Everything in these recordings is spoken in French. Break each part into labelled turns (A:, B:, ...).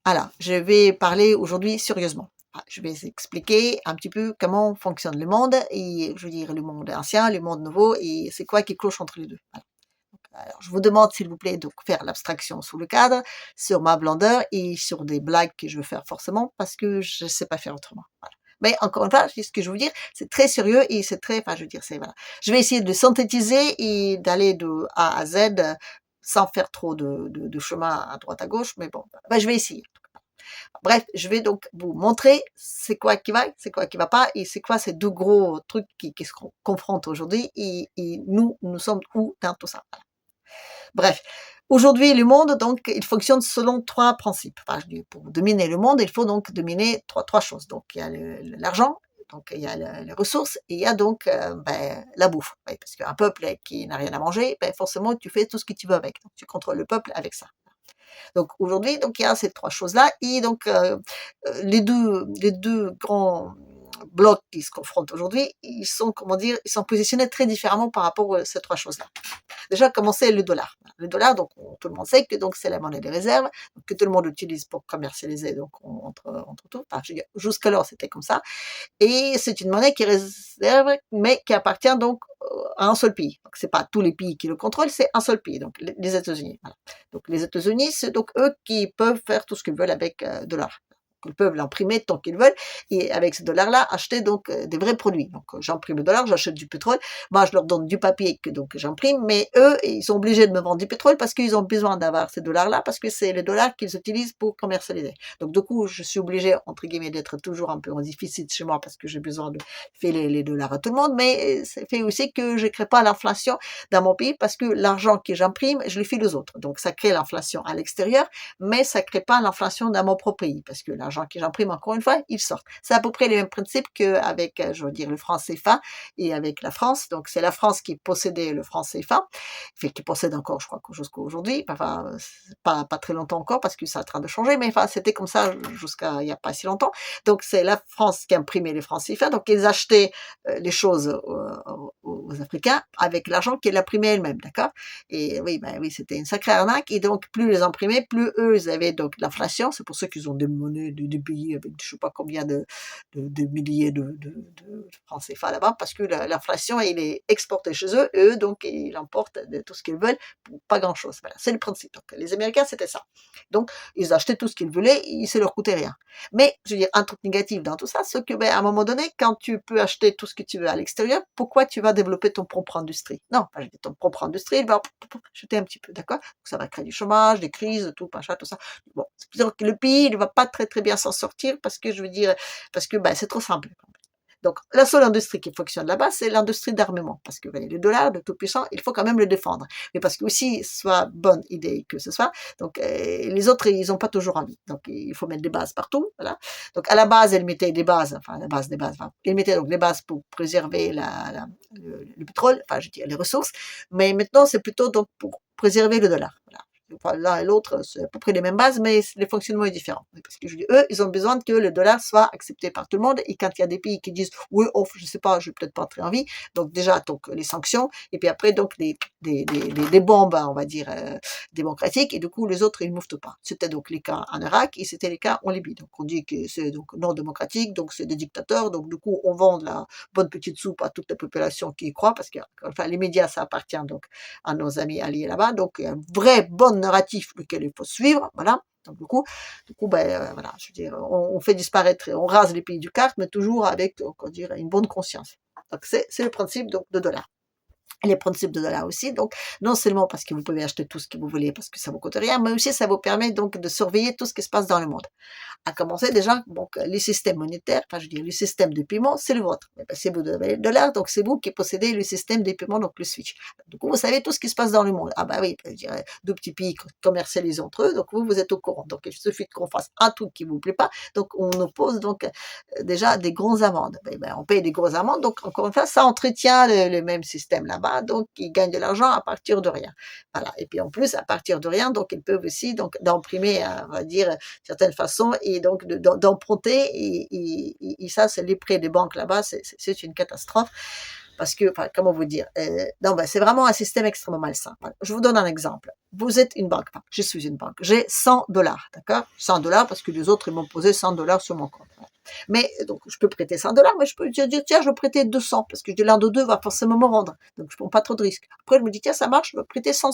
A: Alors, je vais parler aujourd'hui sérieusement. Je vais expliquer un petit peu comment fonctionne le monde et je veux dire le monde ancien, le monde nouveau et c'est quoi qui cloche entre les deux. Voilà. Alors, je vous demande s'il vous plaît de faire l'abstraction sur le cadre, sur ma blondeur et sur des blagues que je veux faire forcément parce que je ne sais pas faire autrement. Voilà. Mais encore une fois, ce que je veux dire, c'est très sérieux et c'est très, enfin, je veux dire, c'est voilà. Je vais essayer de synthétiser et d'aller de A à Z sans faire trop de chemin à droite à gauche, mais bon, ben, je vais essayer. Bref, je vais donc vous montrer c'est quoi qui va, c'est quoi qui va pas, et c'est quoi ces deux gros trucs qui se confrontent aujourd'hui, et nous sommes où dans tout ça. Bref, aujourd'hui, le monde, donc, il fonctionne selon trois principes. Enfin, pour dominer le monde, il faut donc dominer trois choses. Donc, il y a l'argent, donc il y a les ressources, et il y a donc la bouffe. Oui, parce qu'un peuple qui n'a rien à manger, ben, forcément, tu fais tout ce que tu veux avec. Donc, tu contrôles le peuple avec ça. Donc aujourd'hui, donc il y a ces trois choses-là et donc les deux grands blocs qui se confrontent aujourd'hui, ils sont comment dire, ils sont positionnés très différemment par rapport à ces trois choses-là. Déjà, commencer le dollar. Le dollar, donc tout le monde sait que donc c'est la monnaie des réserves, donc, que tout le monde utilise pour commercialiser donc entre tout. Enfin, jusqu'alors c'était comme ça. Et c'est une monnaie qui réserve, mais qui appartient donc à un seul pays. Donc c'est pas tous les pays qui le contrôlent, c'est un seul pays, donc les États-Unis. Voilà. Donc les États-Unis, c'est donc eux qui peuvent faire tout ce qu'ils veulent avec de l'or. Ils peuvent l'imprimer tant qu'ils veulent et avec ce dollar-là acheter donc des vrais produits. Donc j'imprime le dollar, j'achète du pétrole, moi je leur donne du papier que donc j'imprime, mais eux ils sont obligés de me vendre du pétrole parce qu'ils ont besoin d'avoir ces dollars-là parce que c'est les dollars qu'ils utilisent pour commercialiser. Donc du coup je suis obligé entre guillemets d'être toujours un peu en déficit chez moi parce que j'ai besoin de filer les dollars à tout le monde, mais ça fait aussi que je ne crée pas l'inflation dans mon pays parce que l'argent que j'imprime je le file aux autres. Donc ça crée l'inflation à l'extérieur, mais ça ne crée pas l'inflation dans mon propre pays parce que l'argent que j'imprime, encore une fois, il sort. C'est à peu près le même principe qu'avec, je veux dire, le franc CFA et avec la France. Donc, c'est la France qui possédait le franc CFA, fait qui possède encore, je crois, jusqu'à aujourd'hui. Enfin, pas très longtemps encore parce que ça est en train de changer, mais enfin, c'était comme ça jusqu'à il n'y a pas si longtemps. Donc, c'est la France qui imprimait les francs CFA. Donc, ils achetaient les choses aux Africains avec l'argent qu'elle imprimait elle-même, d'accord? Et oui, ben oui, c'était une sacrée arnaque. Et donc, plus ils imprimaient, plus eux, ils avaient donc l'inflation. C'est pour ça qu'ils ont des monnaies, des pays avec je ne sais pas combien de milliers de francs CFA là-bas, parce que l'inflation, elle est exportée chez eux, et eux, donc, ils emportent tout ce qu'ils veulent pour pas grand-chose. Voilà, c'est le principe. Donc, les Américains, c'était ça. Donc, ils achetaient tout ce qu'ils voulaient, et ça leur coûtait rien. Mais, je veux dire, un truc négatif dans tout ça, c'est que, ben, à un moment donné, quand tu peux acheter tout ce que tu veux à l'extérieur, pourquoi tu vas développer ton propre industrie? Non, je dis ton propre industrie, elle va chuter un petit peu, d'accord? Donc, ça va créer du chômage, des crises, tout, machin, tout ça. Bon, c'est-à-dire que le pays ne va pas très très bien s'en sortir parce que je veux dire, parce que ben, c'est trop simple. Donc, la seule industrie qui fonctionne là-bas, c'est l'industrie d'armement. Parce que ben, le dollar, le tout puissant, il faut quand même le défendre. Mais parce que aussi, soit bonne idée que ce soit, donc les autres, ils n'ont pas toujours envie. Donc, il faut mettre des bases partout. Voilà. Donc, à la base, elle mettait des bases, enfin, la base des bases, enfin, elle mettait donc des bases pour préserver le pétrole, enfin, je dis les ressources. Mais maintenant, c'est plutôt donc pour préserver le dollar. Voilà. Enfin, l'un et l'autre, c'est à peu près les mêmes bases, mais le fonctionnement est différent. Parce que je dis, eux, ils ont besoin que le dollar soit accepté par tout le monde. Et quand il y a des pays qui disent, oui, oh, je sais pas, je vais peut-être pas très envie. Donc déjà, donc les sanctions, et puis après donc des bombes, on va dire démocratiques. Et du coup, les autres, ils ne mouvent pas. C'était donc les cas en Irak et c'était les cas en Libye. Donc on dit que c'est donc non démocratique, donc c'est des dictateurs. Donc du coup, on vend de la bonne petite soupe à toute la population qui y croit, parce que enfin les médias, ça appartient donc à nos amis alliés là-bas. Donc, un vrai bon narratif lequel il faut suivre, voilà. Donc, du coup ben, voilà, je veux dire, on fait disparaître, on rase les pays du carte, mais toujours avec, on dirait, une bonne conscience. Donc, c'est le principe donc, de dollar. Les principes de dollar aussi, donc non seulement parce que vous pouvez acheter tout ce que vous voulez parce que ça vous coûte rien, mais aussi ça vous permet donc de surveiller tout ce qui se passe dans le monde. À commencer déjà, donc les systèmes monétaires, enfin je dis le système de paiement, c'est le vôtre. C'est vous avez le dollar, donc c'est vous qui possédez le système de paiement, donc le switch. Du coup, vous savez tout ce qui se passe dans le monde. Ah bah oui, je dirais, deux petits pays commercialisent entre eux, donc vous êtes au courant. Donc il suffit qu'on fasse un truc qui vous plaît pas, donc on oppose donc déjà des grosses amendes. On paye des grosses amendes, donc encore une fois, ça entretient le même système là-bas, donc ils gagnent de l'argent à partir de rien. Voilà. Et puis en plus, à partir de rien, donc ils peuvent aussi donc d'imprimer, on va dire, certaines façons et donc d'emprunter et ça c'est les prêts des banques là-bas, c'est une catastrophe parce que, enfin, comment vous dire, non, ben, c'est vraiment un système extrêmement malsain. Voilà. Je vous donne un exemple. Vous êtes une banque, enfin, je suis une banque, j'ai 100 $, d'accord? 100 $ parce que les autres, ils m'ont posé 100 $ sur mon compte. Voilà. Mais donc, je peux prêter 100 $, mais je peux dire, tiens, je vais prêter 200 parce que l'un de deux va forcément me rendre. Donc, je prends pas trop de risques. Après, je me dis, tiens, ça marche, je vais prêter 100.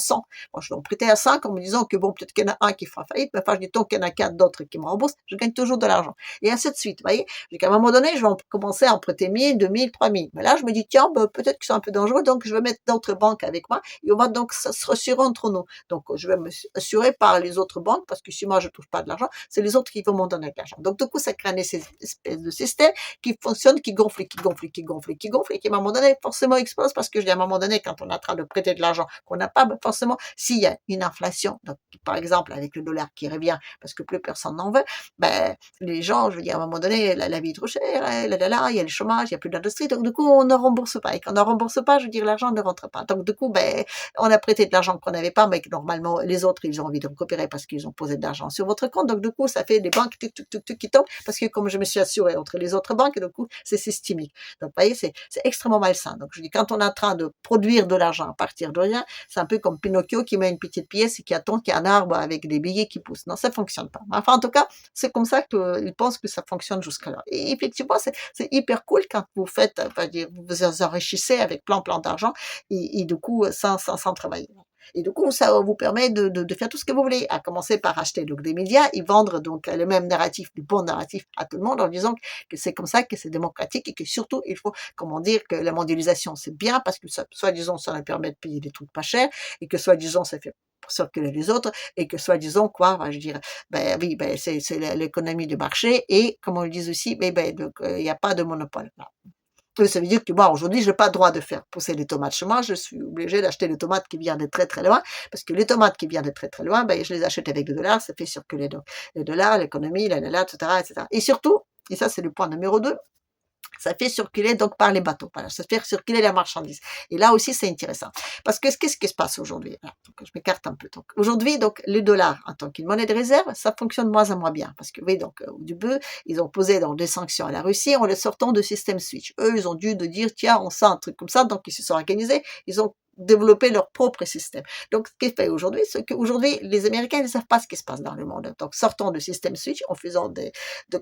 A: Bon, je vais en prêter à 5 en me disant que bon, peut-être qu'il y en a un qui fera faillite, mais enfin, je dis, tant qu'il y en a 4 d'autres qui me remboursent, je gagne toujours de l'argent. Et ainsi de suite, vous voyez? Donc, à un moment donné, je vais commencer à en prêter 1000, 2000, 3000. Mais là, je me dis, tiens, ben, peut-être que c'est un peu dangereux, donc je vais mettre d'autres banques avec moi et on va donc se rassurer entre nous. Donc, je vais me assurer par les autres banques parce que si moi, je touche pas de l'argent, c'est les autres qui vont m'en donner de l'argent. Donc, du coup, ça crée une espèce de système qui fonctionne, qui gonfle, et qui gonfle, et qui gonfle, et qui gonfle, et qui à un moment donné forcément explose parce que je dis à un moment donné, quand on est en train de prêter de l'argent qu'on n'a pas, ben forcément, s'il y a une inflation, donc par exemple avec le dollar qui revient parce que plus personne n'en veut, ben les gens, je veux dire, à un moment donné, la vie est trop chère, il y a le chômage, il n'y a plus d'industrie, donc du coup, on ne rembourse pas. Et quand on ne rembourse pas, je veux dire, l'argent ne rentre pas. Donc du coup, ben, on a prêté de l'argent qu'on n'avait pas, mais que normalement, les autres, ils ont envie de récupérer parce qu'ils ont posé de l'argent sur votre compte. Donc du coup, ça fait des banques qui tombent parce que comme je me suis assuré entre les autres banques, du coup, c'est systémique. Donc, vous voyez, c'est extrêmement malsain. Donc, je dis, quand on est en train de produire de l'argent à partir de rien, c'est un peu comme Pinocchio qui met une petite pièce et qui attend qu'il y ait un arbre avec des billets qui poussent. Non, ça fonctionne pas. Enfin, en tout cas, c'est comme ça qu'ils pensent que ça fonctionne jusque-là. Et effectivement, c'est hyper cool quand vous faites, enfin, vous vous enrichissez avec plein d'argent et du coup, sans travailler. Et du coup, ça vous permet de faire tout ce que vous voulez, à commencer par acheter donc des médias et vendre donc le même narratif, le bon narratif à tout le monde en disant que c'est comme ça, que c'est démocratique et que surtout, il faut, comment dire, que la mondialisation, c'est bien parce que ça, soi-disant, ça nous permet de payer des trucs pas chers et que soi-disant, ça fait circuler les autres et que soi-disant quoi, je dirais, ben oui, ben c'est l'économie du marché et comme on le dit aussi, mais ben donc il n'y a pas de monopole. Voilà. Ça veut dire que moi, aujourd'hui, je n'ai pas le droit de faire pousser des tomates chez moi. Je suis obligée d'acheter des tomates qui viennent de très, très loin. Parce que les tomates qui viennent de très, très loin, ben, je les achète avec des dollars. Ça fait circuler donc les dollars, l'économie, etc., etc. Et surtout, et ça, c'est le point numéro 2, ça fait circuler donc par les bateaux. Voilà, ça fait circuler la marchandise. Et là aussi, c'est intéressant. Parce que qu'est-ce qui se passe aujourd'hui? Je m'écarte un peu. Donc, aujourd'hui, donc, le dollar en tant qu'une monnaie de réserve, ça fonctionne moins en moins bien. Parce que, oui, donc, au début, ils ont posé donc, des sanctions à la Russie en les sortant de système switch. Eux, ils ont dû de dire, tiens, on sent un truc comme ça. Donc, ils se sont organisés. Ils ont développer leur propre système. Donc, ce qui est fait aujourd'hui, c'est qu'aujourd'hui, les Américains ne savent pas ce qui se passe dans le monde. Donc, sortant du système switch, en faisant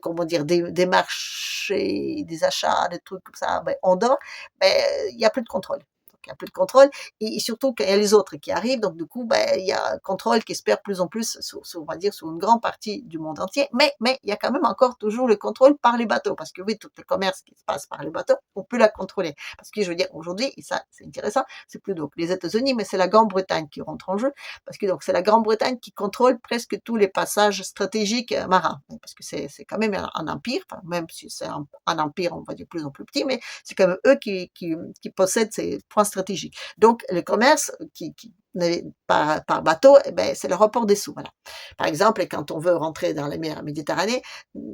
A: comment dire, des marchés, des achats, des trucs comme ça, ben, en dehors, ben, il n'y a plus de contrôle. Il n'y a plus de contrôle, et surtout qu'il y a les autres qui arrivent, donc du coup, ben, il y a un contrôle qui se perd plus en plus, on va dire, sur une grande partie du monde entier, mais il y a quand même encore toujours le contrôle par les bateaux, parce que oui, tout le commerce qui se passe par les bateaux, on peut la contrôler, parce que je veux dire, aujourd'hui, et ça, c'est intéressant, c'est plus donc les États-Unis, mais c'est la Grande-Bretagne qui rentre en jeu, parce que donc c'est la Grande-Bretagne qui contrôle presque tous les passages stratégiques marins, parce que c'est quand même un empire, enfin, même si c'est un empire, on va dire, plus en plus petit, mais c'est quand même eux qui possèdent ces points stratégique. Donc, le commerce par bateau, eh ben, c'est le report des sous. Voilà. Par exemple, quand on veut rentrer dans la mer Méditerranée,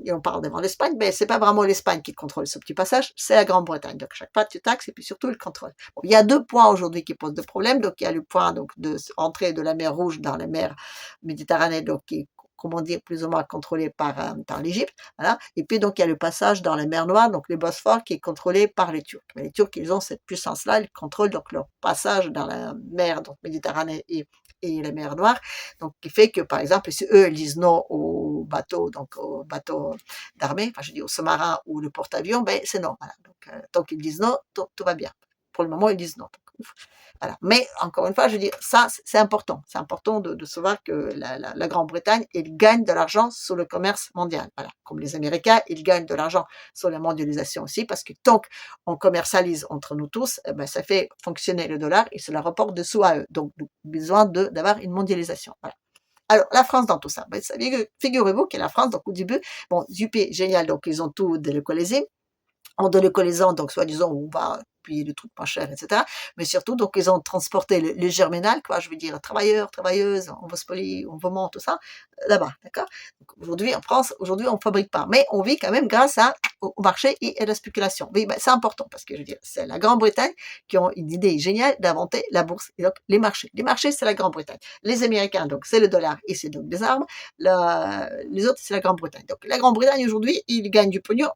A: et on parle devant l'Espagne, ben, c'est pas vraiment l'Espagne qui contrôle ce petit passage, c'est la Grande-Bretagne. Donc, chaque fois, tu taxes et puis surtout le contrôle. Bon, il y a 2 points aujourd'hui qui posent de problème. Donc, il y a le point donc, de entrée de la mer Rouge dans la mer Méditerranée, donc qui est comment dire, plus ou moins contrôlé par l'Égypte, voilà. Et puis donc il y a le passage dans la mer Noire, donc le Bosphore, qui est contrôlé par les Turcs. Mais les Turcs, ils ont cette puissance-là, ils contrôlent donc leur passage dans la mer, donc Méditerranée et la mer Noire, donc qui fait que par exemple, si eux ils disent non aux bateaux, donc aux bateaux d'armée, enfin je dis aux sous-marins ou le porte-avions, ben c'est non. Voilà. Donc tant qu'ils disent non, tout va bien. Pour le moment, ils disent non. Donc, voilà. Mais encore une fois, je veux dire, ça, c'est important. C'est important de savoir que la Grande-Bretagne, elle gagne de l'argent sur le commerce mondial. Voilà. Comme les Américains, ils gagnent de l'argent sur la mondialisation aussi, parce que tant qu'on commercialise entre nous tous, eh ben, ça fait fonctionner le dollar et cela rapporte de sous à eux. Donc, besoin d'avoir une mondialisation. Voilà. Alors, la France dans tout ça. Ben, figurez-vous que la France, donc au début, bon, Juppé, génial, donc ils ont tout délocalisé. En délocalisant, donc soi-disant, on va payer des trucs pas chers, etc. Mais surtout, donc, ils ont transporté le germinal, quoi, je veux dire, travailleurs, travailleuses, on Vospoli, on Vaumont, tout ça, là-bas, d'accord? Donc, aujourd'hui, en France, aujourd'hui, on fabrique pas. Mais on vit quand même grâce à au marché et à la spéculation. Oui, ben, c'est important parce que je veux dire, c'est la Grande-Bretagne qui ont une idée géniale d'inventer la bourse et donc les marchés. Les marchés, c'est la Grande-Bretagne. Les Américains, donc c'est le dollar et c'est donc des armes. Les autres, c'est la Grande-Bretagne. Donc la Grande-Bretagne aujourd'hui, ils gagnent du pognon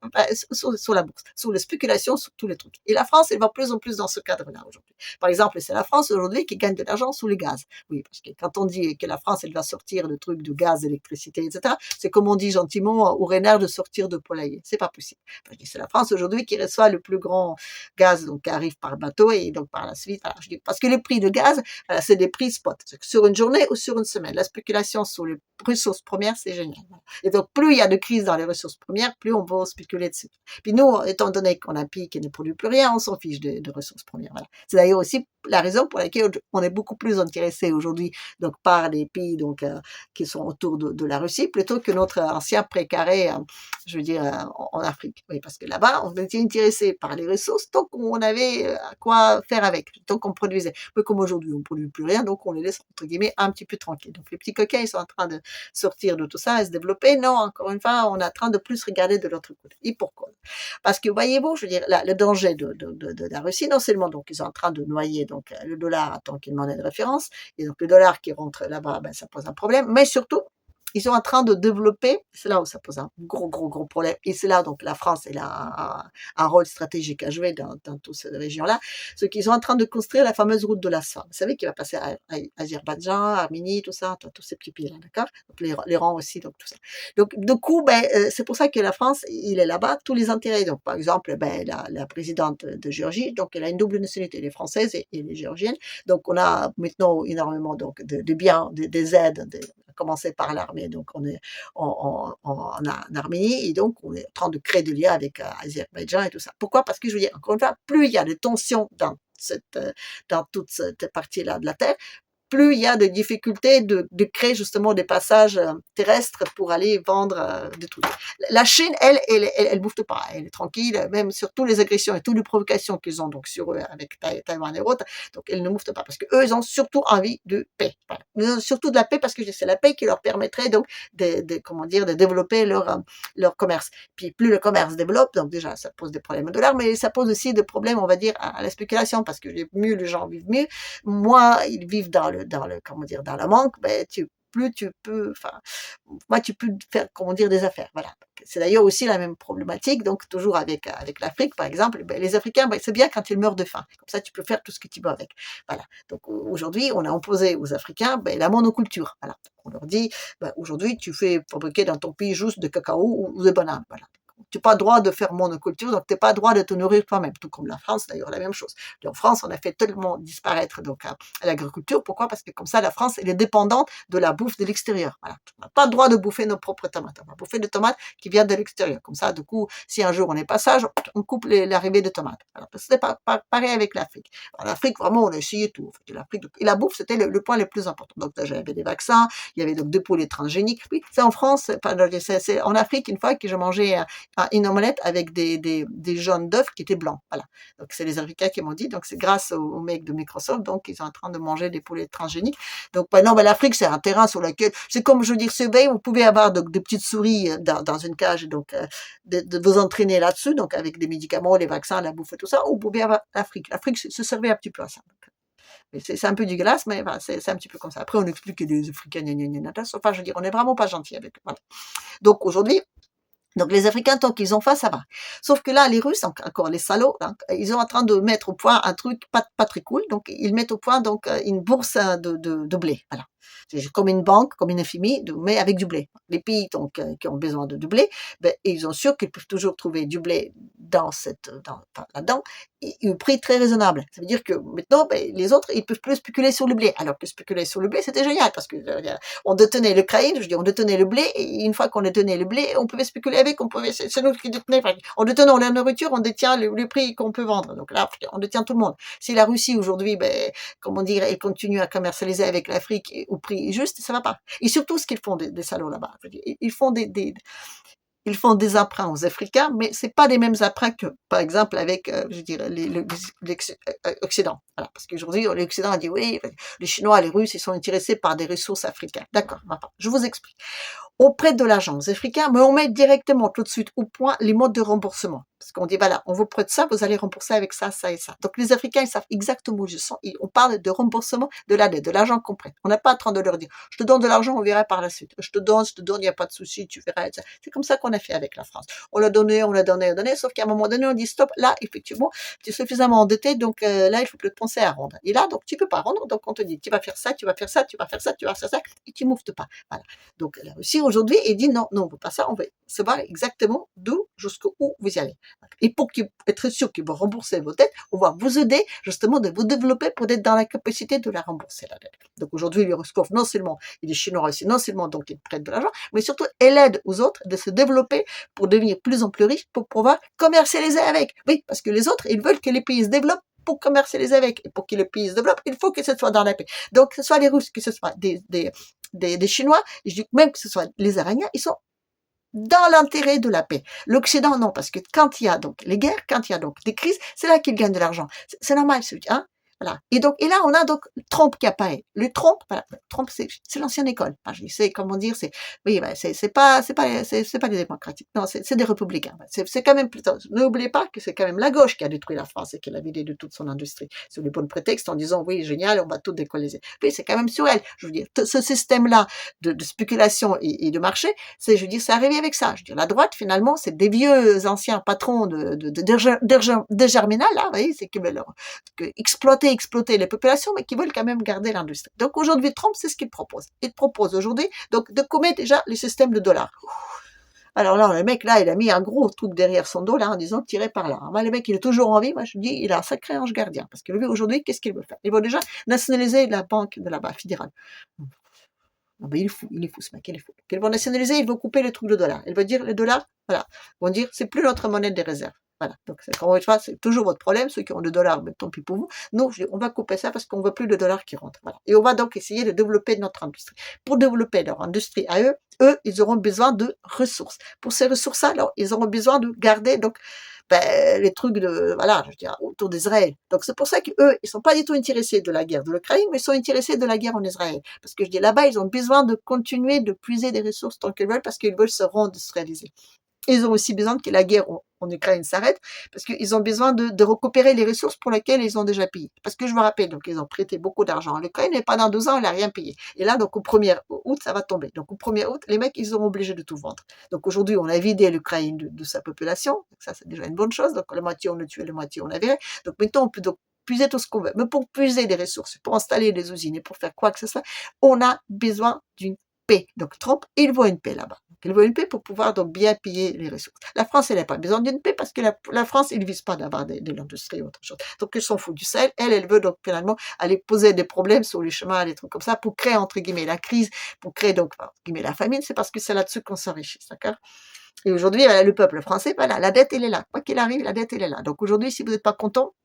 A: sur la bourse, sur les spéculations, sur tous les trucs. Et la France, elle va plus en plus dans ce cadre-là aujourd'hui. Par exemple, c'est la France aujourd'hui qui gagne de l'argent sous le gaz. Oui, parce que quand on dit que la France, elle va sortir de trucs de gaz, d'électricité, etc., c'est comme on dit gentiment au renard de sortir de poulailler. C'est pas possible. C'est la France aujourd'hui qui reçoit le plus grand gaz, donc qui arrive par bateau et donc par la suite. Voilà, je dis, parce que les prix de gaz, voilà, c'est des prix spot. Sur une journée ou sur une semaine. La spéculation sur les ressources premières, c'est génial. Et donc, plus il y a de crises dans les ressources premières, plus on va spéculer dessus. Puis nous, étant donné qu'on a un pays qui ne produit plus rien, on s'en fiche de ressources premières. Voilà. C'est d'ailleurs aussi la raison pour laquelle on est beaucoup plus intéressé aujourd'hui donc par les pays donc qui sont autour de la Russie plutôt que notre ancien précaré, je veux dire en Afrique. Oui, parce que là-bas, on était intéressé par les ressources tant qu'on avait à quoi faire avec, tant qu'on produisait. Peu comme aujourd'hui, on ne produit plus rien, donc on les laisse entre guillemets un petit peu tranquilles. Donc les petits coquins, ils sont en train de sortir de tout ça et se développer. Non, encore une fois, on est en train de plus regarder de l'autre côté. Et pourquoi? Parce que voyez-vous, je veux dire, le danger de la Russie, non seulement donc ils sont en train de noyer donc le dollar en tant qu'une monnaie de référence, et donc le dollar qui rentre là-bas, ben, ça pose un problème, mais surtout, ils sont en train de développer, c'est là où ça pose un gros problème, et c'est là donc la France elle a un rôle stratégique à jouer dans toute cette région-là, c'est qu'ils sont en train de construire la fameuse route de la soie. Vous savez qu'il va passer à Azerbaïdjan, Arménie, tout ça, tous ces petits pays-là, d'accord? Donc l'Iran aussi, donc tout ça. Donc du coup, ben, c'est pour ça que la France, il est là-bas, tous les intérêts. Donc par exemple, ben, la présidente de Géorgie, donc elle a une double nationalité, elle est française et elle est géorgienne. Donc on a maintenant énormément donc de biens, des aides, à commencer par l'armée. Donc on est en Arménie et donc on est en train de créer des liens avec Azerbaïdjan et tout ça. Pourquoi? Parce que je veux dire, encore une fois, plus il y a de tensions dans toute cette partie-là de la Terre, plus il y a de difficultés de créer justement des passages terrestres pour aller vendre des trucs. La Chine, elle bouffe pas, elle est tranquille, même sur toutes les agressions et toutes les provocations qu'ils ont donc sur eux avec Taïwan et autres, donc elle ne bouffe pas parce que eux, ils ont surtout envie de paix. Voilà. Ils ont surtout de la paix parce que c'est la paix qui leur permettrait donc comment dire, de développer leur commerce. Puis plus le commerce se développe, donc déjà ça pose des problèmes de dollars, mais ça pose aussi des problèmes, on va dire, à la spéculation parce que mieux les gens vivent mieux, moins ils vivent comment dire, dans la manque, ben, plus tu peux, enfin, moi, tu peux faire, comment dire, des affaires. Voilà. C'est d'ailleurs aussi la même problématique, donc toujours avec l'Afrique, par exemple, ben, les Africains, ben, c'est bien quand ils meurent de faim. Comme ça, tu peux faire tout ce que tu veux avec. Voilà. Donc aujourd'hui, on a imposé aux Africains ben, la monoculture. Voilà. On leur dit, ben, aujourd'hui, tu fais fabriquer dans ton pays juste de cacao ou de bananes. Voilà. Tu n'as pas le droit de faire monoculture, donc tu n'as pas le droit de te nourrir toi-même, tout comme la France, d'ailleurs, la même chose. Et en France, on a fait tellement disparaître donc, l'agriculture. Pourquoi? Parce que comme ça, la France, elle est dépendante de la bouffe de l'extérieur. Voilà. On n'a pas le droit de bouffer nos propres tomates. On va bouffer des tomates qui viennent de l'extérieur. Comme ça, du coup, si un jour on n'est pas sage, on coupe l'arrivée des tomates. Voilà. C'est pareil avec l'Afrique. L'Afrique, vraiment, on a essayé tout. En fait, et la bouffe, c'était le point le plus important. Donc, j'avais des vaccins, il y avait donc des poulets transgéniques. Oui, c'est en France, c'est en Afrique, une fois que je mangeais une omelette avec des jaunes d'œufs qui étaient blancs. Voilà. Donc, c'est les Africains qui m'ont dit. Donc, c'est grâce aux mecs de Microsoft. Donc, ils sont en train de manger des poulets transgéniques. Donc, non, l'Afrique, c'est un terrain sur lequel, c'est comme, je veux dire, c'est bien, vous pouvez avoir donc, des petites souris dans une cage, donc, de vous entraîner là-dessus, donc, avec des médicaments, les vaccins, la bouffe et tout ça, ou vous pouvez avoir l'Afrique. L'Afrique se servait un petit peu à ça. C'est un peu dégueulasse, mais voilà, c'est un petit peu comme ça. Après, on explique que les Africains, enfin, je veux dire, on n'est vraiment pas gentil avec eux. Voilà. Donc, aujourd'hui, donc les Africains, tant qu'ils ont faim, ça va. Sauf que là, les Russes, encore les salauds, hein, ils sont en train de mettre au point un truc pas très cool. Donc ils mettent au point donc une bourse de blé. Voilà. C'est comme une banque, comme une FMI, mais avec du blé. Les pays donc qui ont besoin de blé, ben, ils sont sûrs qu'ils peuvent toujours trouver du blé là-dedans et au prix très raisonnable. Ça veut dire que maintenant, ben, les autres, ils peuvent plus spéculer sur le blé. Alors que spéculer sur le blé, c'était génial parce que on détenait l'Ukraine, je dis, on détenait le blé et une fois qu'on détenait le blé, on pouvait spéculer avec, c'est nous qui détenions. En détenant la nourriture, on détient le prix qu'on peut vendre. Donc là, on détient tout le monde. Si la Russie aujourd'hui, ben, comment dire, elle continue à commercialiser avec l'Afrique au prix juste, ça va pas. Et surtout, ce qu'ils font des salauds là-bas, ils font ils font des emprunts aux Africains, mais c'est pas les mêmes emprunts que, par exemple, avec, je dirais, l'Occident. Voilà, parce qu'aujourd'hui, l'Occident a dit oui, les Chinois, les Russes, ils sont intéressés par des ressources africaines. D'accord, je vous explique. On prête de l'argent aux Africains, mais on met directement tout de suite au point les modes de remboursement. Parce qu'on dit, voilà, on vous prête ça, vous allez rembourser avec ça, ça et ça. Donc les Africains, ils savent exactement où ils sont. On parle de remboursement de la dette, de l'argent qu'on prête. On n'a pas en train de leur dire, je te donne de l'argent, on verra par la suite. Je te donne, il n'y a pas de souci, tu verras. C'est comme ça qu'on a fait avec la France. On l'a donné, sauf qu'à un moment donné, on dit, stop, là, effectivement, tu es suffisamment endetté, donc là, il faut plus te penser à rendre. Et là, donc, tu peux pas rendre, donc on te dit, tu vas faire ça, tu vas faire ça, tu vas faire ça, tu vas faire ça, et tu mouftes pas. Voilà. Donc la Russie aujourd'hui, il dit non, on ne veut pas ça, on veut savoir exactement d'où jusqu'où vous y allez. Et pour être sûr qu'ils vont rembourser vos dettes, on va vous aider justement de vous développer pour être dans la capacité de la rembourser la dette. Donc aujourd'hui, l'Euroscope, non seulement il est chinois aussi, non seulement donc il prête de l'argent, mais surtout elle aide aux autres de se développer pour devenir plus en plus riches, pour pouvoir commercialiser avec. Oui, parce que les autres, ils veulent que les pays se développent pour commercialiser avec. Et pour que le pays se développe, il faut que ce soit dans la paix. Donc, que ce soit les Russes, que ce soit des Chinois, je dis même que ce soit les Iraniens, ils sont dans l'intérêt de la paix. L'Occident, non, parce que quand il y a donc les guerres, quand il y a donc des crises, c'est là qu'ils gagnent de l'argent. C'est normal, hein. Voilà. Et là, on a donc Trump qui apparaît. Le Trump, voilà, Trump, c'est l'ancienne école. Enfin, je sais comment dire, oui, ben, c'est pas des démocratiques. Non, c'est des républicains. C'est quand même plutôt, n'oubliez pas que c'est quand même la gauche qui a détruit la France et qui l'a vidé de toute son industrie. Sur les bons prétextes en disant, oui, génial, on va tout décoloniser. Oui, c'est quand même sur elle. Je veux dire, ce système-là de spéculation et de marché, je veux dire, c'est arrivé avec ça. Je veux dire, la droite, finalement, c'est des vieux anciens patrons de Germinal, là, vous voyez, c'est que exploiter les populations, mais qui veulent quand même garder l'industrie. Donc aujourd'hui, Trump, c'est ce qu'il propose. Il propose aujourd'hui donc de commettre déjà les systèmes de dollars. Alors là, le mec, là, il a mis un gros truc derrière son dos, là, en disant, tirez par là. Moi, le mec, il est toujours en vie. Moi, je dis, il a un sacré ange gardien. Parce que lui, aujourd'hui, qu'est-ce qu'il veut faire? Il veut déjà nationaliser la banque de là-bas, fédérale. Non, mais il est fou, ce mec, il est fou. Qu'ils vont nationaliser, ils vont couper le truc de dollar. Il veut dire, les dollars, voilà. Ils vont dire, c'est plus notre monnaie des réserves. Voilà. Donc, c'est toujours votre problème. Ceux qui ont des dollars, mais tant pis pour vous. Nous, on va couper ça parce qu'on veut plus de dollars qui rentrent. Voilà. Et on va donc essayer de développer notre industrie. Pour développer leur industrie à eux, ils auront besoin de ressources. Pour ces ressources-là, alors, ils auront besoin de garder, donc, les trucs voilà, je veux dire, autour d'Israël. Donc c'est pour ça qu'eux, ils sont pas du tout intéressés de la guerre de l'Ukraine, mais ils sont intéressés de la guerre en Israël. Parce que je dis là-bas, ils ont besoin de continuer de puiser des ressources tant qu'ils veulent, parce qu'ils veulent se réaliser. Ils ont aussi besoin que la guerre en Ukraine s'arrête, parce qu'ils ont besoin de récupérer les ressources pour lesquelles ils ont déjà payé. Parce que je me rappelle, donc ils ont prêté beaucoup d'argent à l'Ukraine, et pendant 2 ans, elle n'a rien payé. Et là, donc au 1er août, ça va tomber. Donc au 1er août, les mecs, ils seront obligés de tout vendre. Donc aujourd'hui, on a vidé l'Ukraine de sa population, donc ça c'est déjà une bonne chose, donc la moitié on a tué, la moitié on a viré. Donc maintenant, on peut donc puiser tout ce qu'on veut. Mais pour puiser des ressources, pour installer des usines et pour faire quoi que ce soit, on a besoin d'une paix. Donc Trump, il veut une paix là-bas. Il veut une paix pour pouvoir donc bien payer les ressources. La France, elle n'a pas besoin d'une paix parce que la France, il ne vise pas d'avoir de l'industrie ou autre chose. Donc, elle s'en fout du Sahel. Elle veut donc finalement aller poser des problèmes sur les chemins, des trucs comme ça, pour créer, entre guillemets, la crise, pour créer donc, entre guillemets, la famine. C'est parce que c'est là-dessus qu'on s'enrichit, d'accord? Et aujourd'hui, le peuple français, voilà, la dette, elle est là. Quoi qu'il arrive, la dette, elle est là. Donc aujourd'hui, si vous n'êtes pas content,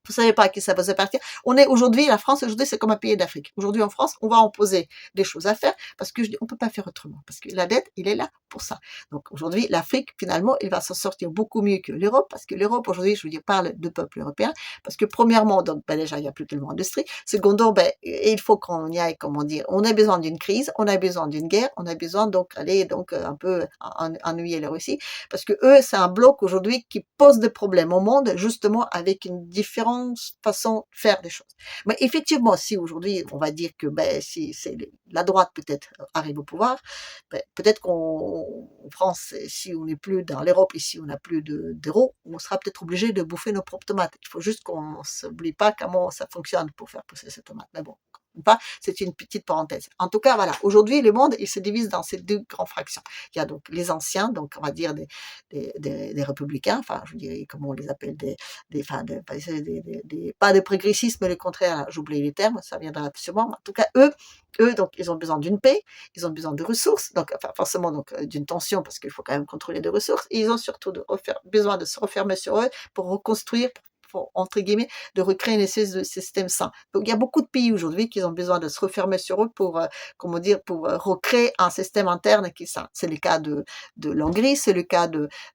A: vous savez pas à qui ça va se partir. On est aujourd'hui, la France, aujourd'hui, c'est comme un pays d'Afrique. Aujourd'hui, en France, on va en poser des choses à faire parce que je dis, on peut pas faire autrement. Parce que la dette, il est là pour ça. Donc, aujourd'hui, l'Afrique, finalement, il va s'en sortir beaucoup mieux que l'Europe parce que l'Europe, aujourd'hui, je veux dire, parle de peuple européen parce que premièrement, donc, déjà, il n'y a plus tellement d'industrie. Secondo, il faut qu'on y aille, comment dire, on a besoin d'une crise, on a besoin d'une guerre, on a besoin donc aller donc un peu ennuyer la Russie parce que eux, c'est un bloc aujourd'hui qui pose des problèmes au monde justement avec une différente façon de faire des choses. Mais effectivement, si aujourd'hui on va dire que si c'est la droite peut-être arrive au pouvoir, peut-être qu'en France, si on n'est plus dans l'Europe et si on n'a plus d'euros, on sera peut-être obligé de bouffer nos propres tomates. Il faut juste qu'on s'oublie pas comment ça fonctionne pour faire pousser ces tomates. Mais bon, pas, c'est une petite parenthèse. En tout cas, voilà, aujourd'hui, le monde, il se divise dans ces 2 grandes fractions. Il y a donc les anciens, donc on va dire des républicains, enfin, je dirais, comment on les appelle, pas des progressistes, mais le contraire, j'oublie les termes, ça viendra sûrement. En tout cas, eux, donc, ils ont besoin d'une paix, ils ont besoin de ressources, donc, enfin, forcément, donc, d'une tension, parce qu'il faut quand même contrôler des ressources, et ils ont surtout besoin de se refermer sur eux pour reconstruire, pour, entre guillemets, de recréer une espèce de système sain. Donc il y a beaucoup de pays aujourd'hui qui ont besoin de se refermer sur eux pour, comment dire, pour recréer un système interne qui est sain. C'est le cas de l'Hongrie, c'est le cas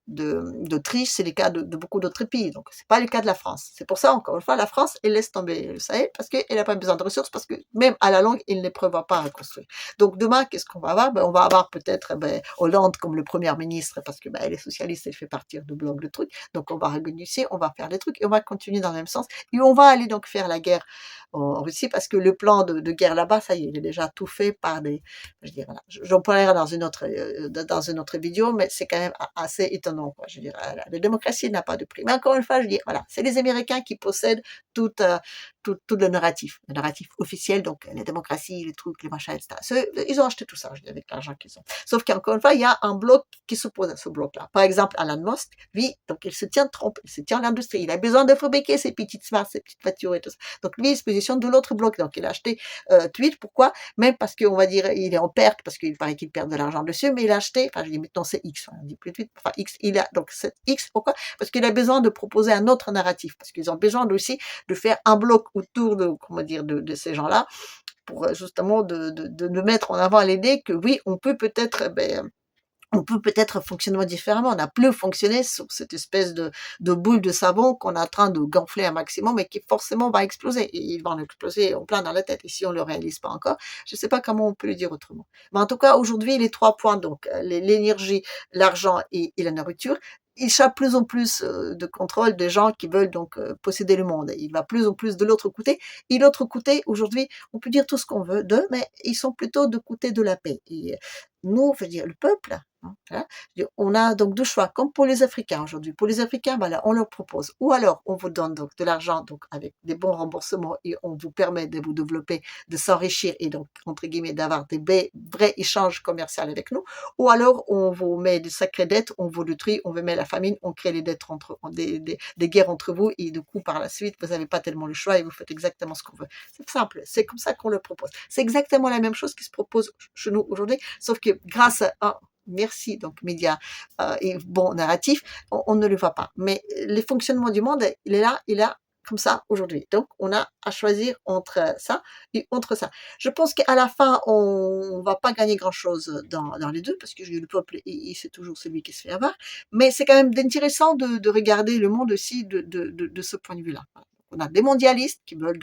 A: d'Autriche, c'est le cas de beaucoup d'autres pays. Donc c'est pas le cas de la France. C'est pour ça, encore une fois, la France, elle laisse tomber le Sahel parce qu'elle n'a pas besoin de ressources, parce que même à la longue, il ne prévoit pas à reconstruire. Donc demain, qu'est-ce qu'on va avoir? On va avoir peut-être Hollande comme le premier ministre, parce que elle est socialiste, elle fait partir de bloc de trucs. Donc on va renégocier, on va faire des trucs et on va continuer dans le même sens. Et on va aller donc faire la guerre en Russie, parce que le plan de guerre là-bas, ça y est, il est déjà tout fait par des... Je veux dire, voilà. J'en parlerai dans une autre vidéo, mais c'est quand même assez étonnant, quoi. Je veux dire, la démocratie n'a pas de prix. Mais encore une fois, je dis, voilà, c'est les Américains qui possèdent tout, tout le narratif officiel, donc les démocraties, les trucs, les machins, etc. Ils ont acheté tout ça, je dis, avec l'argent qu'ils ont. Sauf qu'encore une fois, il y a un bloc qui s'oppose à ce bloc-là. Par exemple, Elon Musk, lui, donc il se tient Trump, il se tient l'industrie, il a besoin de fabriquer ses petites smarts, ses petites voitures et tout ça. Donc lui, il se positionne de l'autre bloc. Donc il a acheté Twitter. Pourquoi? Même parce qu'on va dire, il est en perte, parce qu'il paraît qu'il perd de l'argent dessus, mais il a acheté, enfin je dis maintenant c'est X, on dit plus Twitter, enfin X, il a donc cette X, pourquoi? Parce qu'il a besoin de proposer un autre narratif, parce qu'ils ont besoin aussi de faire un bloc autour de, comment dire, de ces gens-là, pour justement de mettre en avant l'idée que oui, on peut peut-être, fonctionner différemment. On n'a plus fonctionné sur cette espèce de boule de savon qu'on est en train de gonfler un maximum et qui forcément va exploser. Et il va en exploser en plein dans la tête. Et si on ne le réalise pas encore, je ne sais pas comment on peut le dire autrement. Mais en tout cas, aujourd'hui, les 3 points, donc l'énergie, l'argent et la nourriture, échappent plus en plus de contrôle des gens qui veulent donc posséder le monde. Il va plus en plus de l'autre côté. Et l'autre côté, aujourd'hui, on peut dire tout ce qu'on veut d'eux, mais ils sont plutôt de côté de la paix. Et nous, je veux dire, le peuple, voilà. On a donc 2 choix, comme pour les Africains aujourd'hui. Pour les Africains, voilà, on leur propose, ou alors on vous donne donc de l'argent, donc avec des bons remboursements, et on vous permet de vous développer, de s'enrichir et donc, entre guillemets, d'avoir des vrais échanges commerciaux avec nous, ou alors on vous met des sacrées dettes, on vous détruit, on vous met la famine, on crée les dettes des guerres entre vous, et du coup, par la suite, vous n'avez pas tellement le choix et vous faites exactement ce qu'on veut. C'est simple, c'est comme ça qu'on le propose. C'est exactement la même chose qui se propose chez nous aujourd'hui, sauf que grâce à merci, donc médias et bon narratif, on ne le voit pas. Mais le fonctionnement du monde, il est là comme ça aujourd'hui. Donc on a à choisir entre ça et entre ça. Je pense qu'à la fin, on va pas gagner grand-chose dans les deux, parce que le peuple, c'est toujours celui qui se fait avoir. Mais c'est quand même intéressant de regarder le monde aussi de ce point de vue-là. Voilà. On a des mondialistes qui veulent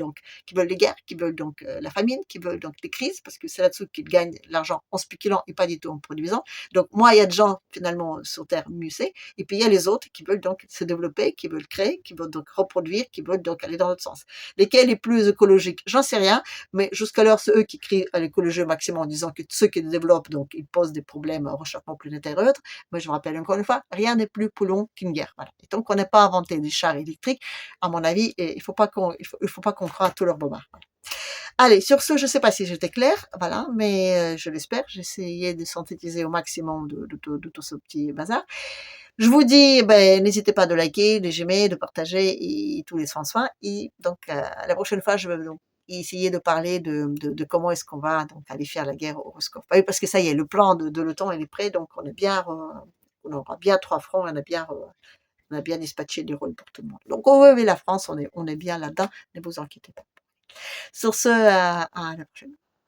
A: les guerres, qui veulent donc la famine, qui veulent donc les crises, parce que c'est là-dessous qu'ils gagnent l'argent en spéculant et pas du tout en produisant. Donc, moi, il y a des gens, finalement, sur Terre musés, et puis il y a les autres qui veulent donc se développer, qui veulent créer, qui veulent donc reproduire, qui veulent donc aller dans l'autre sens. Lesquels les plus écologiques? J'en sais rien, mais jusqu'alors, c'est eux qui crient à l'écologie au maximum en disant que ceux qui le développent, donc, ils posent des problèmes au réchauffement planétaire et autres. Moi, je vous rappelle encore une fois, rien n'est plus polluant qu'une guerre. Voilà. Et donc, on n'a pas inventé des chars électriques, à mon avis, et il faut pas qu'on croie à tout leur bombard. Voilà. Allez, sur ce, je ne sais pas si j'étais claire, voilà, mais je l'espère. J'ai essayé de synthétiser au maximum de tout ce petit bazar. Je vous dis, n'hésitez pas de liker, de j'aimer, de partager et tous les soins. Et donc, la prochaine fois, je vais donc essayer de parler de comment est-ce qu'on va donc aller faire la guerre au Roscoff. Oui, parce que ça y est, le plan de l'OTAN, il est prêt, donc on aura bien 3 fronts, on a bien dispatché des rôles pour tout le monde. Donc, oui, la France, on est bien là-dedans, ne vous inquiétez pas. Sur ce, à la prochaine.